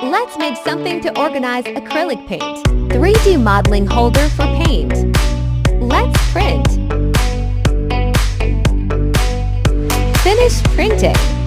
Let's make something to organize acrylic paint. 3D modeling holder for paint. Let's print. Finish printing.